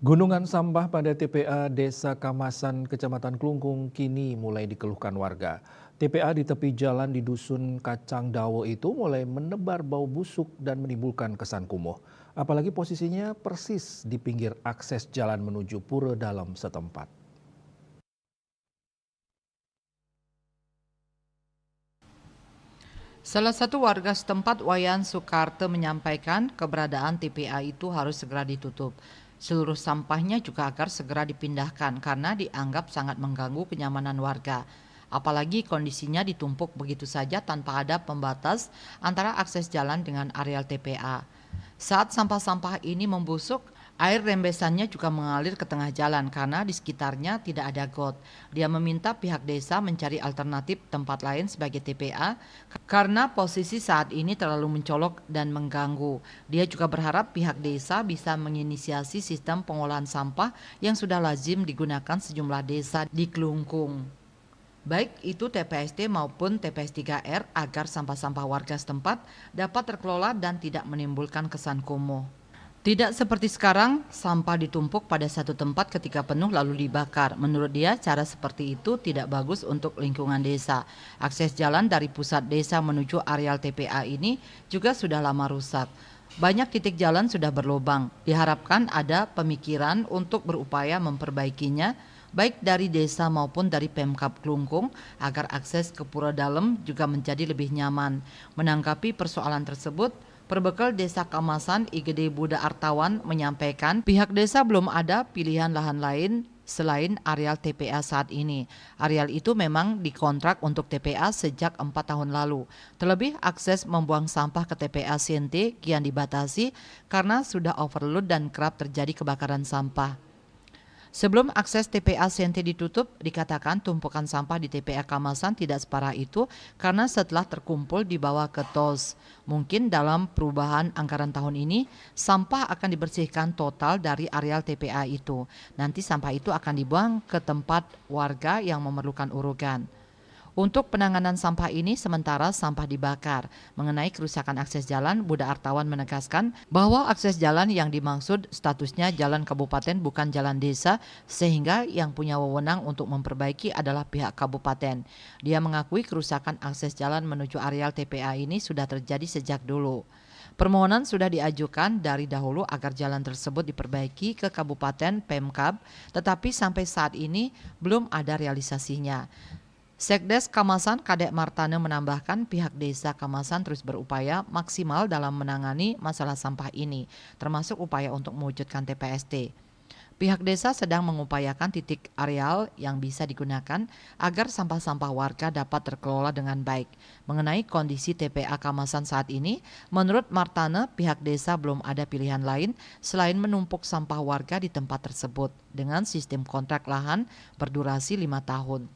Gunungan sampah pada TPA Desa Kamasan, Kecamatan Klungkung kini mulai dikeluhkan warga. TPA di tepi jalan di Dusun Kacang Dawo itu mulai menebar bau busuk dan menimbulkan kesan kumuh. Apalagi posisinya persis di pinggir akses jalan menuju pura dalam setempat. Salah satu warga setempat, Wayan Sukarte, menyampaikan keberadaan TPA itu harus segera ditutup. Seluruh sampahnya juga agar segera dipindahkan karena dianggap sangat mengganggu kenyamanan warga. Apalagi kondisinya ditumpuk begitu saja tanpa ada pembatas antara akses jalan dengan areal TPA. Saat sampah-sampah ini membusuk, air rembesannya juga mengalir ke tengah jalan karena di sekitarnya tidak ada got. Dia meminta pihak desa mencari alternatif tempat lain sebagai TPA karena posisi saat ini terlalu mencolok dan mengganggu. Dia juga berharap pihak desa bisa menginisiasi sistem pengolahan sampah yang sudah lazim digunakan sejumlah desa di Klungkung, baik itu TPST maupun TPS 3R, agar sampah-sampah warga setempat dapat terkelola dan tidak menimbulkan kesan kumuh. Tidak seperti sekarang, sampah ditumpuk pada satu tempat ketika penuh lalu dibakar. Menurut dia, cara seperti itu tidak bagus untuk lingkungan desa. Akses jalan dari pusat desa menuju areal TPA ini juga sudah lama rusak. Banyak titik jalan sudah berlubang. Diharapkan ada pemikiran untuk berupaya memperbaikinya, baik dari desa maupun dari Pemkab Klungkung, agar akses ke Pura Dalem juga menjadi lebih nyaman. Menanggapi persoalan tersebut, Perbekal Desa Kamasan IGD Buda Artawan menyampaikan pihak desa belum ada pilihan lahan lain selain areal TPA saat ini. Areal itu memang dikontrak untuk TPA sejak 4 tahun lalu. Terlebih akses membuang sampah ke TPA Sente kian dibatasi karena sudah overload dan kerap terjadi kebakaran sampah. Sebelum akses TPA Sente ditutup, dikatakan tumpukan sampah di TPA Kamasan tidak separah itu karena setelah terkumpul dibawa ke TOS. Mungkin dalam perubahan anggaran tahun ini, sampah akan dibersihkan total dari areal TPA itu. Nanti sampah itu akan dibuang ke tempat warga yang memerlukan urukan. Untuk penanganan sampah ini sementara sampah dibakar. Mengenai kerusakan akses jalan, Buda Artawan menegaskan bahwa akses jalan yang dimaksud statusnya jalan kabupaten bukan jalan desa, sehingga yang punya wewenang untuk memperbaiki adalah pihak kabupaten. Dia mengakui kerusakan akses jalan menuju areal TPA ini sudah terjadi sejak dulu. Permohonan sudah diajukan dari dahulu agar jalan tersebut diperbaiki ke Kabupaten Pemkab, tetapi sampai saat ini belum ada realisasinya. Sekdes Kamasan Kadek Martane menambahkan pihak desa Kamasan terus berupaya maksimal dalam menangani masalah sampah ini, termasuk upaya untuk mewujudkan TPST. Pihak desa sedang mengupayakan titik areal yang bisa digunakan agar sampah-sampah warga dapat terkelola dengan baik. Mengenai kondisi TPA Kamasan saat ini, menurut Martane, pihak desa belum ada pilihan lain selain menumpuk sampah warga di tempat tersebut dengan sistem kontrak lahan berdurasi 5 tahun.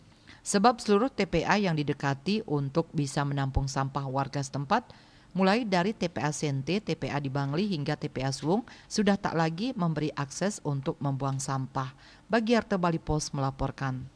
Sebab seluruh TPA yang didekati untuk bisa menampung sampah warga setempat, mulai dari TPA Sente, TPA di Bangli hingga TPA Suwung, sudah tak lagi memberi akses untuk membuang sampah. Bagiarte Bali Post melaporkan.